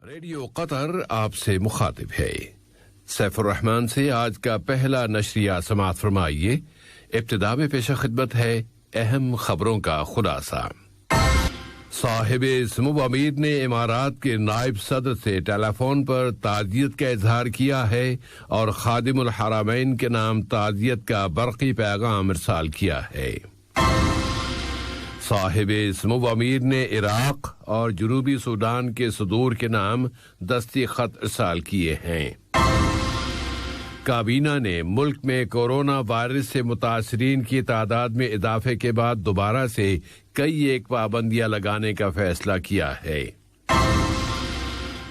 Radio قطر آپ سے مخاطب ہے۔ سیف الرحمان سے آج کا پہلا نشریہ سماعت فرمائیے۔ ابتدا میں پیش خدمت ہے اہم خبروں کا خلاصہ۔ صاحب سمو امیر نے امارات کے نائب صدر سے ٹیلی فون پر تعزیت کا اظہار کیا ہے اور خادم الحرمین کے نام تعزیت کا برقی پیغام ارسال کیا ہے۔ صاحب سمو امیر نے عراق اور جنوبی سوڈان کے صدور کے نام دستی خط ارسال کیے ہیں۔ کابینہ نے ملک میں کورونا وائرس سے متاثرین کی تعداد میں اضافے کے بعد دوبارہ سے کئی ایک پابندیاں لگانے کا فیصلہ کیا ہے۔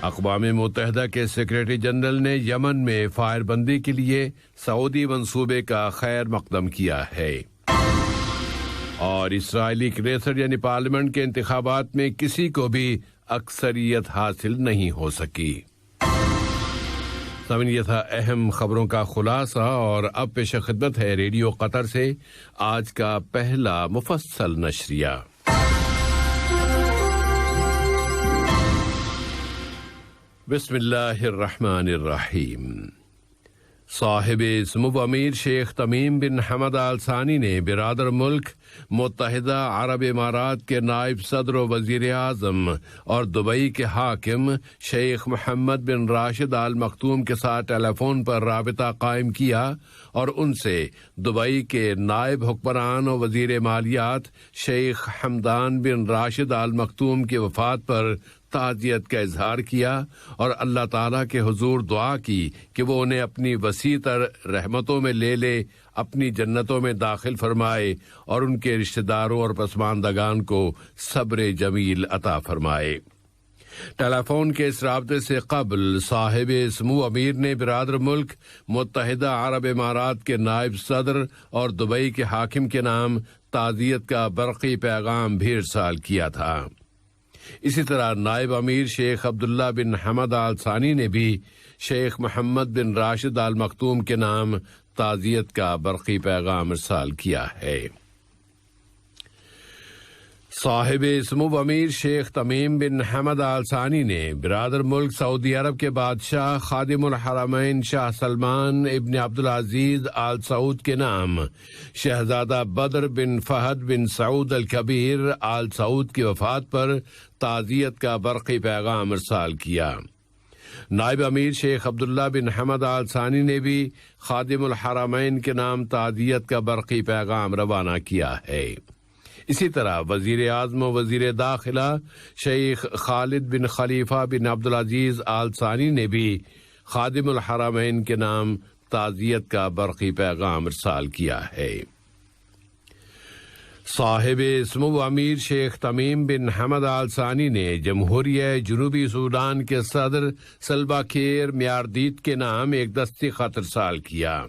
اقوام متحدہ کے سیکریٹری جنرل نے یمن میں فائر بندی کے لیے سعودی منصوبے کا خیر مقدم کیا ہے۔ اور اسرائیلی کنیسٹ یعنی پارلیمنٹ کے انتخابات میں کسی کو بھی اکثریت حاصل نہیں ہو سکی۔ سامعین، یہ تھا اہم خبروں کا خلاصہ، اور اب پیش خدمت ہے ریڈیو قطر سے آج کا پہلا مفصل نشریہ۔ بسم اللہ الرحمن الرحیم۔ صاحب سمو امیر شیخ تمیم بن حمد آل ثانی نے برادر ملک متحدہ عرب امارات کے نائب صدر و وزیر اعظم اور دبئی کے حاکم شیخ محمد بن راشد آل مختوم کے ساتھ ٹیلی فون پر رابطہ قائم کیا اور ان سے دبئی کے نائب حکمران و وزیر مالیات شیخ حمدان بن راشد آل مختوم کی وفات پر تعزیت کا اظہار کیا اور اللہ تعالیٰ کے حضور دعا کی کہ وہ انہیں اپنی وسیع تر رحمتوں میں لے لے، اپنی جنتوں میں داخل فرمائے اور ان کے رشتہ داروں اور پسماندگان کو صبر جمیل عطا فرمائے۔ ٹیلی فون کے اس رابطے سے قبل صاحب سمو امیر نے برادر ملک متحدہ عرب امارات کے نائب صدر اور دبئی کے حاکم کے نام تعزیت کا برقی پیغام بھی ارسال کیا تھا۔ اسی طرح نائب امیر شیخ عبداللہ بن حمد آل ثانی نے بھی شیخ محمد بن راشد آل مختوم کے نام تعزیت کا برقی پیغام ارسال کیا ہے۔ صاحب سمو امیر شیخ تمیم بن حمد آل ثانی نے برادر ملک سعودی عرب کے بادشاہ خادم الحرمین شاہ سلمان ابن عبدالعزیز آل سعود کے نام شہزادہ بدر بن فہد بن سعود الکبیر آل سعود کی وفات پر تعزیت کا برقی پیغام ارسال کیا۔ نائب امیر شیخ عبداللہ بن حمد آل ثانی نے بھی خادم الحرمین کے نام تعزیت کا برقی پیغام روانہ کیا ہے۔ اسی طرح وزیر اعظم و وزیر داخلہ شیخ خالد بن خلیفہ بن عبدالعزیز آل ثانی نے بھی خادم الحرمین کے نام تعزیت کا برقی پیغام ارسال کیا ہے۔ صاحب سمو امیر شیخ تمیم بن حمد آل ثانی نے جمہوریہ جنوبی سوڈان کے صدر سلوا کیر میاردیت کے نام ایک دستی خط ارسال کیا۔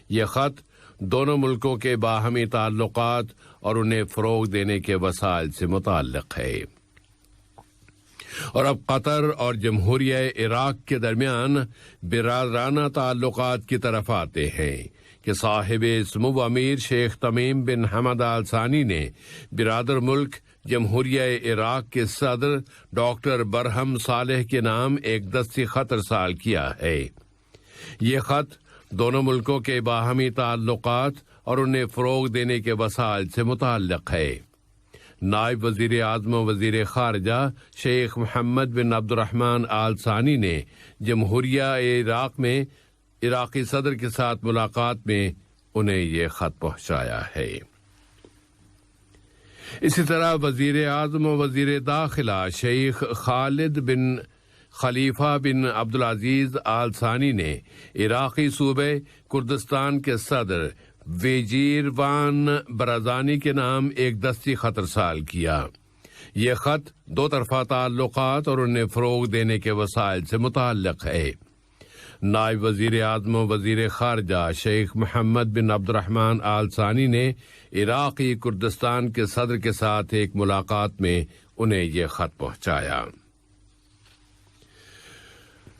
یہ خط دونوں ملکوں کے باہمی تعلقات اور انہیں فروغ دینے کے وسائل سے متعلق ہے۔ اور اب قطر اور جمہوریہ عراق کے درمیان برادرانہ تعلقات کی طرف آتے ہیں کہ صاحب سمو امیر شیخ تمیم بن حمد آل ثانی نے برادر ملک جمہوریہ عراق کے صدر ڈاکٹر برہم صالح کے نام ایک دستی خط ارسال کیا ہے۔ یہ خط دونوں ملکوں کے باہمی تعلقات اور انہیں فروغ دینے کے وسائل سے متعلق ہے۔ نائب وزیر اعظم و وزیر خارجہ شیخ محمد بن عبد الرحمن آل ثانی نے جمہوریہ عراق میں عراقی صدر کے ساتھ ملاقات میں انہیں یہ خط پہنچایا ہے۔ اسی طرح وزیر اعظم و وزیر داخلہ شیخ خالد بن خلیفہ بن عبدالعزیز آل ثانی نے عراقی صوبے کردستان کے صدر ویجیر وان برازانی کے نام ایک دستی خط ارسال کیا۔ یہ خط دو طرفہ تعلقات اور انہیں فروغ دینے کے وسائل سے متعلق ہے۔ نائب وزیر اعظم و وزیر خارجہ شیخ محمد بن عبد الرحمن آل ثانی نے عراقی کردستان کے صدر کے ساتھ ایک ملاقات میں انہیں یہ خط پہنچایا۔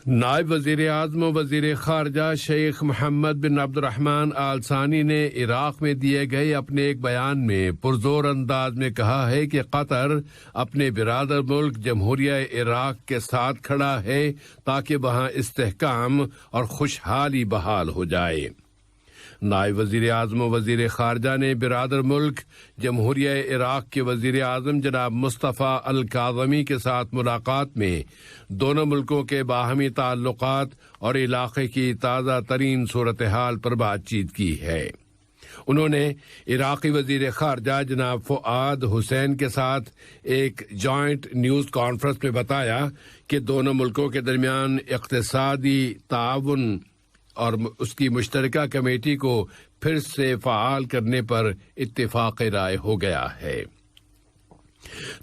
نائب وزیر اعظم و وزیر خارجہ شیخ محمد بن عبد الرحمن آل ثانی نے عراق میں دیے گئے اپنے ایک بیان میں پرزور انداز میں کہا ہے کہ قطر اپنے برادر ملک جمہوریہ عراق کے ساتھ کھڑا ہے تاکہ وہاں استحکام اور خوشحالی بحال ہو جائے۔ نائب وزیر اعظم و وزیر خارجہ نے برادر ملک جمہوریہ عراق کے وزیر اعظم جناب مصطفیٰ الکاظمی کے ساتھ ملاقات میں دونوں ملکوں کے باہمی تعلقات اور علاقے کی تازہ ترین صورتحال پر بات چیت کی ہے۔ انہوں نے عراقی وزیر خارجہ جناب فؤاد حسین کے ساتھ ایک جوائنٹ نیوز کانفرنس میں بتایا کہ دونوں ملکوں کے درمیان اقتصادی تعاون اور اس کی مشترکہ کمیٹی کو پھر سے فعال کرنے پر اتفاق رائے ہو گیا ہے۔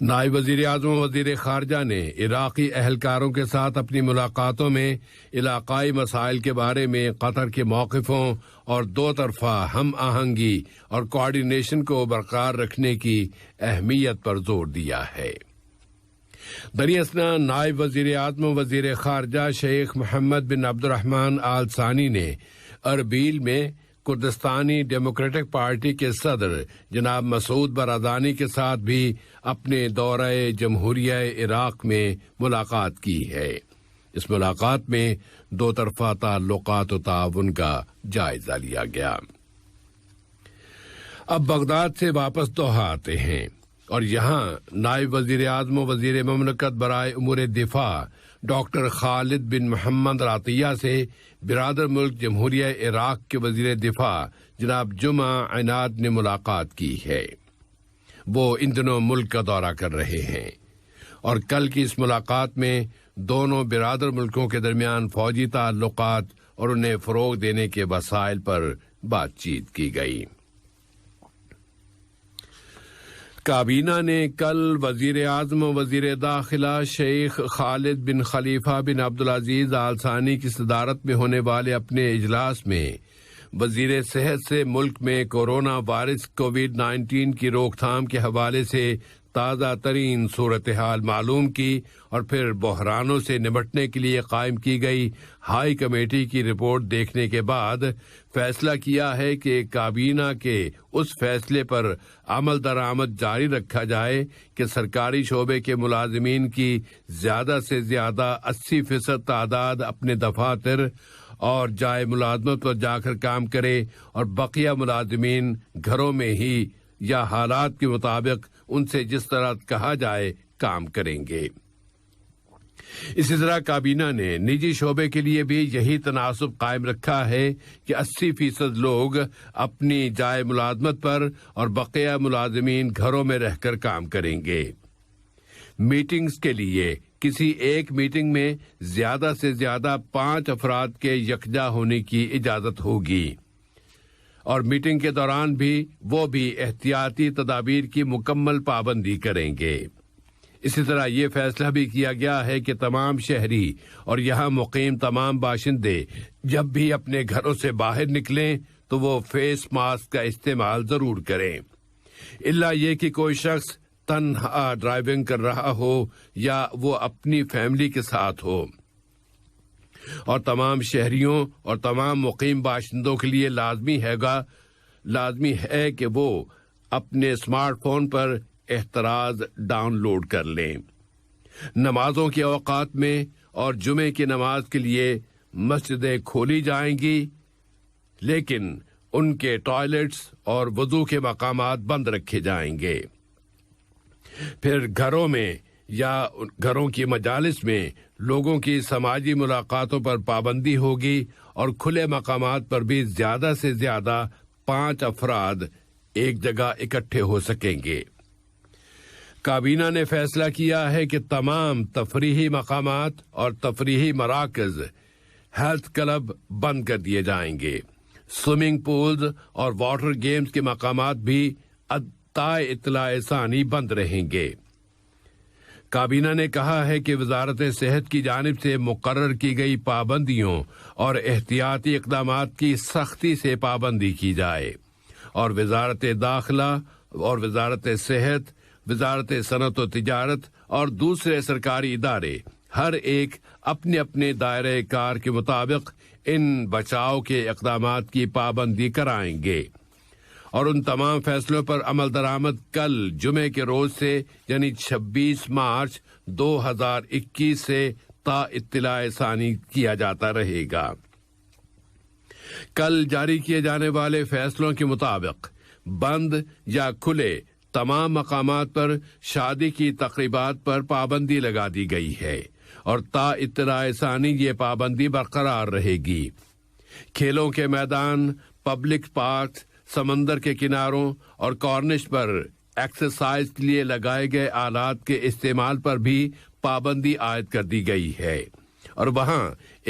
نائب وزیر اعظم و وزیر خارجہ نے عراقی اہلکاروں کے ساتھ اپنی ملاقاتوں میں علاقائی مسائل کے بارے میں قطر کے موقفوں اور دو طرفہ ہم آہنگی اور کوآرڈینیشن کو برقرار رکھنے کی اہمیت پر زور دیا ہے۔ دراصل نائب وزیر اعظم و وزیر خارجہ شیخ محمد بن عبد الرحمن آل ثانی نے اربیل میں کردستانی ڈیموکریٹک پارٹی کے صدر جناب مسعود برادانی کے ساتھ بھی اپنے دورہ جمہوریہ عراق میں ملاقات کی ہے۔ اس ملاقات میں دو طرفہ تعلقات و تعاون کا جائزہ لیا گیا۔ اب بغداد سے واپس دوحہ آتے ہیں اور یہاں نائب وزیر اعظم و وزیر مملکت برائے امور دفاع ڈاکٹر خالد بن محمد راتیہ سے برادر ملک جمہوریہ عراق کے وزیر دفاع جناب جمعہ عناد نے ملاقات کی ہے۔ وہ ان دنوں ملک کا دورہ کر رہے ہیں اور کل کی اس ملاقات میں دونوں برادر ملکوں کے درمیان فوجی تعلقات اور انہیں فروغ دینے کے وسائل پر بات چیت کی گئی۔ کابینہ نے کل وزیر اعظم و وزیر داخلہ شیخ خالد بن خلیفہ بن عبدالعزیز آل ثانی کی صدارت میں ہونے والے اپنے اجلاس میں وزیر صحت سے ملک میں کورونا وائرس کووڈ-19 کی روک تھام کے حوالے سے تازہ ترین صورتحال معلوم کی اور پھر بحرانوں سے نمٹنے کے لیے قائم کی گئی ہائی کمیٹی کی رپورٹ دیکھنے کے بعد فیصلہ کیا ہے کہ کابینہ کے اس فیصلے پر عمل درآمد جاری رکھا جائے کہ سرکاری شعبے کے ملازمین کی زیادہ سے زیادہ 80% تعداد اپنے دفاتر اور جائے ملازمت پر جا کر کام کرے اور بقیہ ملازمین گھروں میں ہی یا حالات کے مطابق ان سے جس طرح کہا جائے کام کریں گے۔ اسی طرح کابینہ نے نجی شعبے کے لیے بھی یہی تناسب قائم رکھا ہے کہ 80% لوگ اپنی جائے ملازمت پر اور بقیہ ملازمین گھروں میں رہ کر کام کریں گے۔ میٹنگز کے لیے کسی ایک میٹنگ میں زیادہ سے زیادہ 5 افراد کے یکجا ہونے کی اجازت ہوگی اور میٹنگ کے دوران بھی وہ بھی احتیاطی تدابیر کی مکمل پابندی کریں گے۔ اسی طرح یہ فیصلہ بھی کیا گیا ہے کہ تمام شہری اور یہاں مقیم تمام باشندے جب بھی اپنے گھروں سے باہر نکلیں تو وہ فیس ماسک کا استعمال ضرور کریں، الا یہ کہ کوئی شخص تنہا ڈرائیونگ کر رہا ہو یا وہ اپنی فیملی کے ساتھ ہو، اور تمام شہریوں اور تمام مقیم باشندوں کے لیے لازمی ہے کہ وہ اپنے اسمارٹ فون پر احتراز ڈاؤن لوڈ کر لیں۔ نمازوں کے اوقات میں اور جمعے کی نماز کے لیے مسجدیں کھولی جائیں گی، لیکن ان کے ٹوائلٹس اور وضو کے مقامات بند رکھے جائیں گے۔ پھر گھروں میں یا گھروں کی مجالس میں لوگوں کی سماجی ملاقاتوں پر پابندی ہوگی اور کھلے مقامات پر بھی زیادہ سے زیادہ 5 افراد ایک جگہ اکٹھے ہو سکیں گے۔ کابینہ نے فیصلہ کیا ہے کہ تمام تفریحی مقامات اور تفریحی مراکز ہیلتھ کلب بند کر دیے جائیں گے۔ سوئمنگ پولز اور واٹر گیمز کے مقامات بھی تائے اطلاع ثانی بند رہیں گے۔ کابینہ نے کہا ہے کہ وزارت صحت کی جانب سے مقرر کی گئی پابندیوں اور احتیاطی اقدامات کی سختی سے پابندی کی جائے اور وزارت داخلہ اور وزارت صحت، وزارت صنعت و تجارت اور دوسرے سرکاری ادارے ہر ایک اپنے اپنے دائرہ کار کے مطابق ان بچاؤ کے اقدامات کی پابندی کرائیں گے اور ان تمام فیصلوں پر عمل درآمد کل جمعے کے روز سے یعنی 26 مارچ 2021 سے تا اطلاع ثانی کیا جاتا رہے گا۔ کل جاری کیے جانے والے فیصلوں کے مطابق بند یا کھلے تمام مقامات پر شادی کی تقریبات پر پابندی لگا دی گئی ہے اور تا اطلاع ثانی یہ پابندی برقرار رہے گی۔ کھیلوں کے میدان، پبلک پارکس، سمندر کے کناروں اور کارنش پر ایکسرسائز کے لیے لگائے گئے آلات کے استعمال پر بھی پابندی عائد کر دی گئی ہے اور وہاں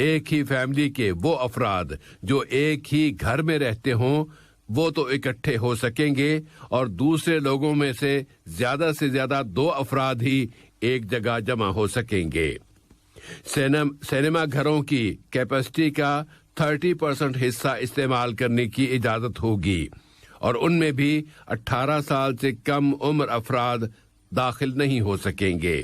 ایک ہی فیملی کے وہ افراد جو ایک ہی گھر میں رہتے ہوں وہ تو اکٹھے ہو سکیں گے اور دوسرے لوگوں میں سے زیادہ 2 افراد ہی ایک جگہ جمع ہو سکیں گے۔ سینما گھروں کی کیپیسٹی کا 30% حصہ استعمال کرنے کی اجازت ہوگی اور ان میں بھی 18 سال سے کم عمر افراد داخل نہیں ہو سکیں گے۔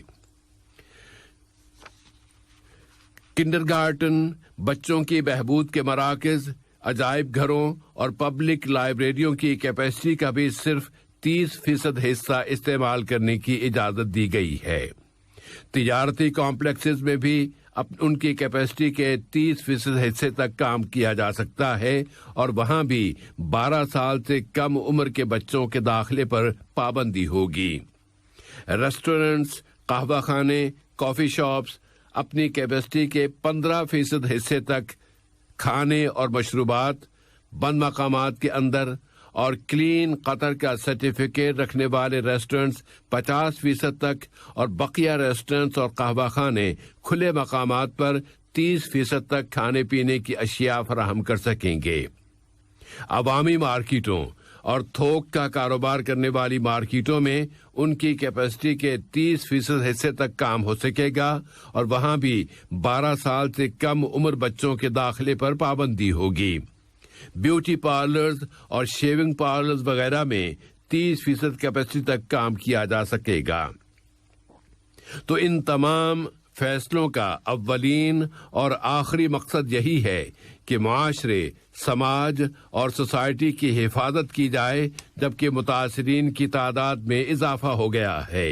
کنڈرگارٹن، بچوں کی بہبود کے مراکز، عجائب گھروں اور پبلک لائبریریوں کی کیپیسٹی کا بھی صرف 30% حصہ استعمال کرنے کی اجازت دی گئی ہے۔ تجارتی کمپلیکسز میں بھی ان کی کیپیسٹی کے 30% حصے تک کام کیا جا سکتا ہے اور وہاں بھی 12 سال سے کم عمر کے بچوں کے داخلے پر پابندی ہوگی۔ ریسٹورنٹس، قہوہ خانے، کافی شاپس اپنی کیپیسٹی کے 15% حصے تک کھانے اور مشروبات، بند مقامات کے اندر اور کلین قطر کا سرٹیفکیٹ رکھنے والے ریسٹورنٹس 50% تک اور بقیہ ریسٹورنٹس اور قہوہ خانے کھلے مقامات پر 30% تک کھانے پینے کی اشیاء فراہم کر سکیں گے۔ عوامی مارکیٹوں اور تھوک کا کاروبار کرنے والی مارکیٹوں میں ان کی کیپیسٹی کے 30% حصے تک کام ہو سکے گا اور وہاں بھی 12 سال سے کم عمر بچوں کے داخلے پر پابندی ہوگی۔ بیوٹی پارلرز اور شیونگ پارلرز وغیرہ میں 30% کیپیسٹی تک کام کیا جا سکے گا۔ تو ان تمام فیصلوں کا اولین اور آخری مقصد یہی ہے کہ معاشرے، سماج اور سوسائٹی کی حفاظت کی جائے جبکہ متاثرین کی تعداد میں اضافہ ہو گیا ہے۔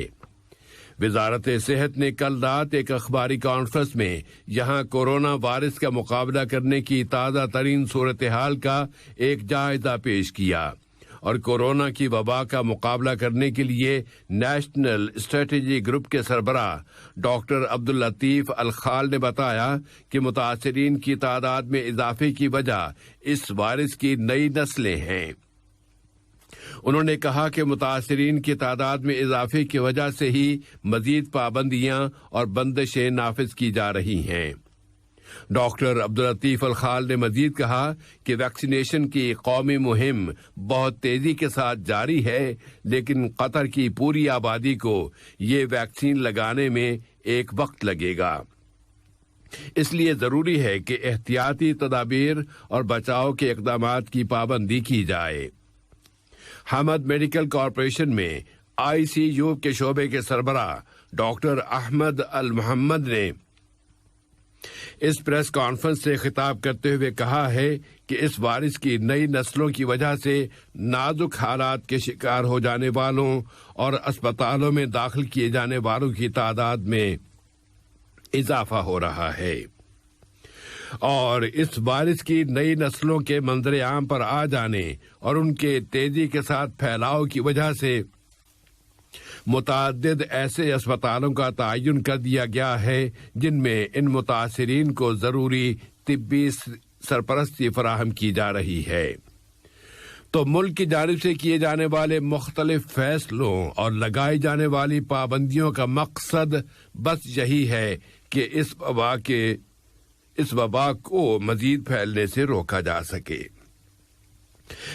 وزارت صحت نے کل رات ایک اخباری کانفرنس میں یہاں کورونا وائرس کا مقابلہ کرنے کی تازہ ترین صورتحال کا ایک جائزہ پیش کیا اور کورونا کی وبا کا مقابلہ کرنے کے لیے نیشنل اسٹریٹجی گروپ کے سربراہ ڈاکٹر عبداللطیف الخال نے بتایا کہ متاثرین کی تعداد میں اضافے کی وجہ اس وائرس کی نئی نسلیں ہیں۔ انہوں نے کہا کہ متاثرین کی تعداد میں اضافے کی وجہ سے ہی مزید پابندیاں اور بندشیں نافذ کی جا رہی ہیں۔ ڈاکٹر عبداللطیف الخال نے مزید کہا کہ ویکسینیشن کی قومی مہم بہت تیزی کے ساتھ جاری ہے لیکن قطر کی پوری آبادی کو یہ ویکسین لگانے میں ایک وقت لگے گا۔ اس لیے ضروری ہے کہ احتیاطی تدابیر اور بچاؤ کے اقدامات کی پابندی کی جائے۔ حمد میڈیکل کارپوریشن میں ICU کے شعبے کے سربراہ ڈاکٹر احمد المحمد نے اس پریس کانفرنس سے خطاب کرتے ہوئے کہا ہے کہ اس وائرس کی نئی نسلوں کی وجہ سے نازک حالات کے شکار ہو جانے والوں اور اسپتالوں میں داخل کیے جانے والوں کی تعداد میں اضافہ ہو رہا ہے اور اس وائرس کی نئی نسلوں کے منظر عام پر آ جانے اور ان کے تیزی کے ساتھ پھیلاؤ کی وجہ سے متعدد ایسے اسپتالوں کا تعین کر دیا گیا ہے جن میں ان متاثرین کو ضروری طبی سرپرستی فراہم کی جا رہی ہے۔ تو ملک کی جانب سے کیے جانے والے مختلف فیصلوں اور لگائی جانے والی پابندیوں کا مقصد بس یہی ہے کہ اس وبا کو مزید پھیلنے سے روکا جا سکے،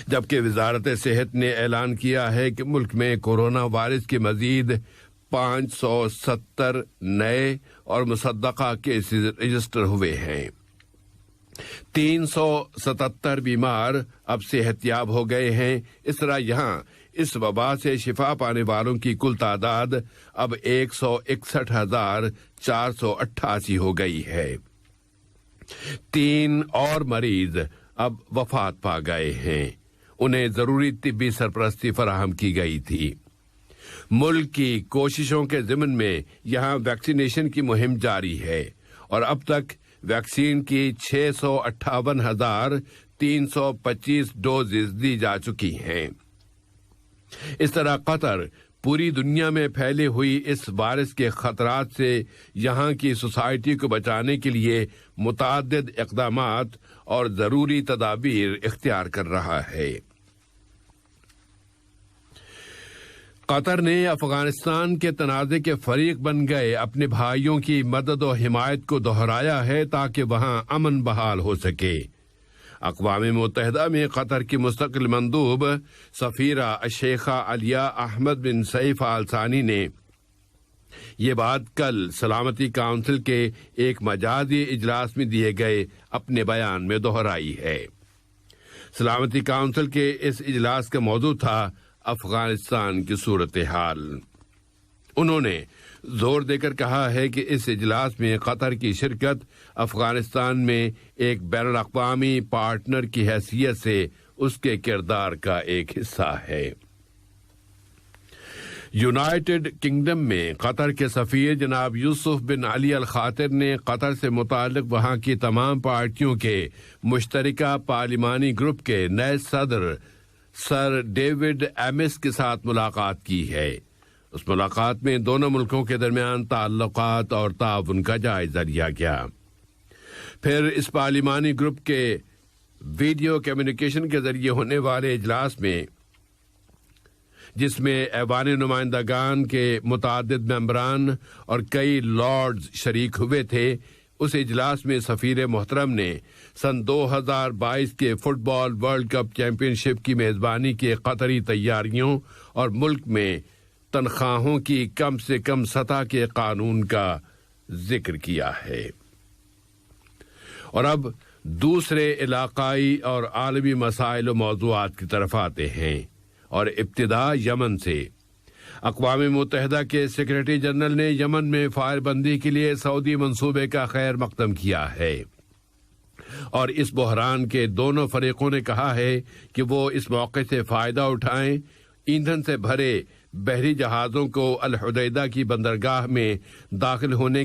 جبکہ وزارت صحت نے اعلان کیا ہے کہ ملک میں کورونا وائرس کے مزید 570 نئے اور مصدقہ کیسز رجسٹر ہوئے ہیں۔ 377 بیمار اب صحت یاب ہو گئے ہیں۔ اس طرح یہاں اس وبا سے شفا پانے والوں کی کل تعداد اب 161,488 ہو گئی ہے۔ 3 اور مریض اب وفات پا گئے ہیں، انہیں ضروری طبی سرپرستی فراہم کی گئی تھی۔ ملک کی کوششوں کے ضمن میں یہاں ویکسینیشن کی مہم جاری ہے اور اب تک ویکسین کی 658,325 ڈوزز دی جا چکی ہیں۔ اس طرح قطر پوری دنیا میں پھیلے ہوئی اس وائرس کے خطرات سے یہاں کی سوسائٹی کو بچانے کے لیے متعدد اقدامات اور ضروری تدابیر اختیار کر رہا ہے۔ قطر نے افغانستان کے تنازع کے فریق بن گئے اپنے بھائیوں کی مدد و حمایت کو دہرایا ہے تاکہ وہاں امن بحال ہو سکے۔ اقوام متحدہ میں قطر کی مستقل مندوب سفیرہ الشیخہ علیہ احمد بن سیف آل ثانی نے یہ بات کل سلامتی کونسل کے ایک مجازی اجلاس میں دیے گئے اپنے بیان میں دہرائی ہے۔ سلامتی کونسل کے اس اجلاس کا موضوع تھا افغانستان کی صورتحال۔ انہوں نے زور دے کر کہا ہے کہ اس اجلاس میں قطر کی شرکت افغانستان میں ایک بین الاقوامی پارٹنر کی حیثیت سے اس کے کردار کا ایک حصہ ہے۔ یونائیٹڈ کنگڈم میں قطر کے سفیر جناب یوسف بن علی الخاطر نے قطر سے متعلق وہاں کی تمام پارٹیوں کے مشترکہ پارلیمانی گروپ کے نئے صدر سر ڈیوڈ ایمس کے ساتھ ملاقات کی ہے۔ اس ملاقات میں دونوں ملکوں کے درمیان تعلقات اور تعاون کا جائزہ لیا گیا۔ پھر اس پارلیمانی گروپ کے ویڈیو کمیونیکیشن کے ذریعے ہونے والے اجلاس میں، جس میں ایوان نمائندگان کے متعدد ممبران اور کئی لارڈز شریک ہوئے تھے، اس اجلاس میں سفیر محترم نے سن 2022 کے فٹ بال ورلڈ کپ چیمپئن شپ کی میزبانی کے قطری تیاریوں اور ملک میں تنخواہوں کی کم سے کم سطح کے قانون کا ذکر کیا ہے۔ اور اب دوسرے علاقائی اور عالمی مسائل و موضوعات کی طرف آتے ہیں، اور ابتدا یمن سے۔ اقوام متحدہ کے سیکرٹری جنرل نے یمن میں فائر بندی کے لیے سعودی منصوبے کا خیر مقدم کیا ہے، اور اس بحران کے دونوں فریقوں نے کہا ہے کہ وہ اس موقع سے فائدہ اٹھائیں، ایندھن سے بھرے بحری جہازوں کو الحدیدہ کی بندرگاہ میں داخل ہونے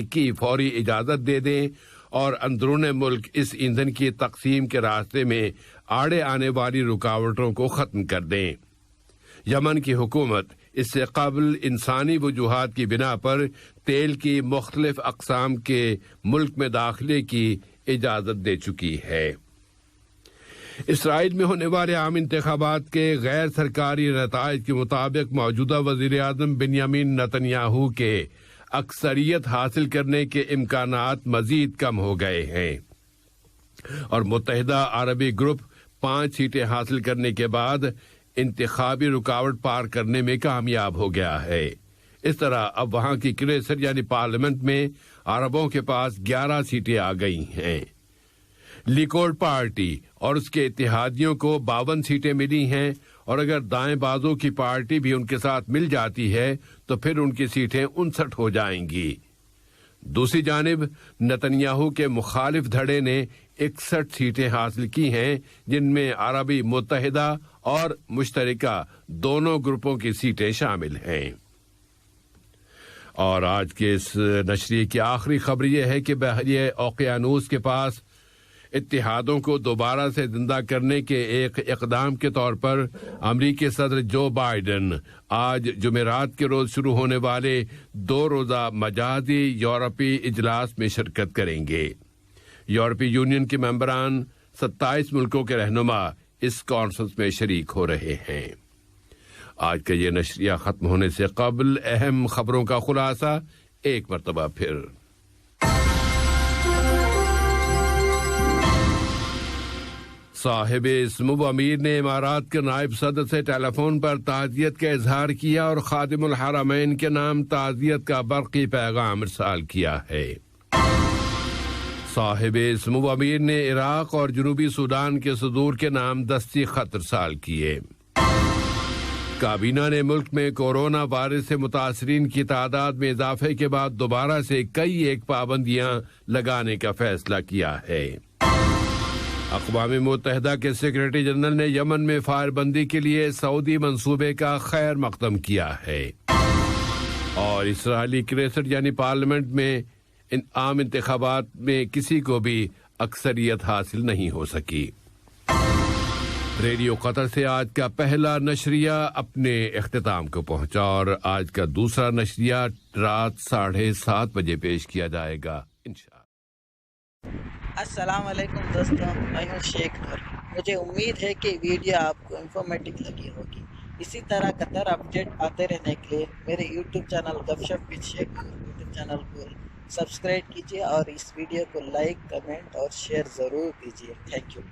کی فوری اجازت دے دیں اور اندرون ملک اس ایندھن کی تقسیم کے راستے میں آڑے آنے والی رکاوٹوں کو ختم کر دیں۔ یمن کی حکومت اس سے قبل انسانی وجوہات کی بنا پر تیل کی مختلف اقسام کے ملک میں داخلے کی اجازت دے چکی ہے۔ اسرائیل میں ہونے والے عام انتخابات کے غیر سرکاری نتائج کے مطابق موجودہ وزیر اعظم بنیامین نتنیاہو کے اکثریت حاصل کرنے کے امکانات مزید کم ہو گئے ہیں، اور متحدہ عربی گروپ 5 سیٹیں حاصل کرنے کے بعد انتخابی رکاوٹ پار کرنے میں کامیاب ہو گیا ہے۔ اس طرح اب وہاں کی کنیسٹ یعنی پارلیمنٹ میں عربوں کے پاس 11 سیٹیں آ گئی ہیں۔ لیکوڈ پارٹی اور اس کے اتحادیوں کو 52 سیٹیں ملی ہیں، اور اگر دائیں بازو کی پارٹی بھی ان کے ساتھ مل جاتی ہے تو پھر ان کی سیٹیں 59 ہو جائیں گی۔ دوسری جانب نتنیاہو کے مخالف دھڑے نے 61 سیٹیں حاصل کی ہیں، جن میں عربی متحدہ اور مشترکہ دونوں گروپوں کی سیٹیں شامل ہیں۔ اور آج کے اس نشریے کی آخری خبر یہ ہے کہ بحریہ اوقیانوس کے پاس اتحادوں کو دوبارہ سے زندہ کرنے کے ایک اقدام کے طور پر امریکی صدر جو بائیڈن آج جمعرات کے روز شروع ہونے والے 2 روزہ مجازی یورپی اجلاس میں شرکت کریں گے۔ یورپی یونین کے ممبران 27 ملکوں کے رہنما اس کانفرنس میں شریک ہو رہے ہیں۔ آج کا یہ نشریہ ختم ہونے سے قبل اہم خبروں کا خلاصہ ایک مرتبہ پھر۔ صاحب اسمو امیر نے امارات کے نائب صدر سے ٹیلی فون پر تعزیت کا اظہار کیا اور خادم الحرمین کے نام تعزیت کا برقی پیغام ارسال کیا ہے۔ صاحب اسمو امیر نے عراق اور جنوبی سوڈان کے صدور کے نام دستی خط ارسال کیے۔ کابینہ نے ملک میں کورونا وائرس سے متاثرین کی تعداد میں اضافے کے بعد دوبارہ سے کئی ایک پابندیاں لگانے کا فیصلہ کیا ہے۔ اقوام متحدہ کے سیکرٹری جنرل نے یمن میں فائر بندی کے لیے سعودی منصوبے کا خیر مقدم کیا ہے، اور اسرائیلی کریسٹ یعنی پارلیمنٹ میں ان عام انتخابات میں کسی کو بھی اکثریت حاصل نہیں ہو سکی۔ ریڈیو قطر سے آج کا پہلا نشریہ اپنے اختتام کو پہنچا، اور آج کا دوسرا نشریہ رات 7:30 بجے پیش کیا جائے گا انشاءاللہ۔ السلام علیکم دوستوں، میں ہوں شیخ نور۔ مجھے امید ہے کہ ویڈیو آپ کو انفارمیٹو لگی ہوگی۔ اسی طرح قطر اپڈیٹ آتے رہنے کے لیے میرے یوٹیوب چینل گپ ship with Sheikh Noor YouTube channel کو سبسکرائب کیجیے، اور اس ویڈیو کو لائک، کمنٹ اور شیئر ضرور کیجیے۔ Thank you.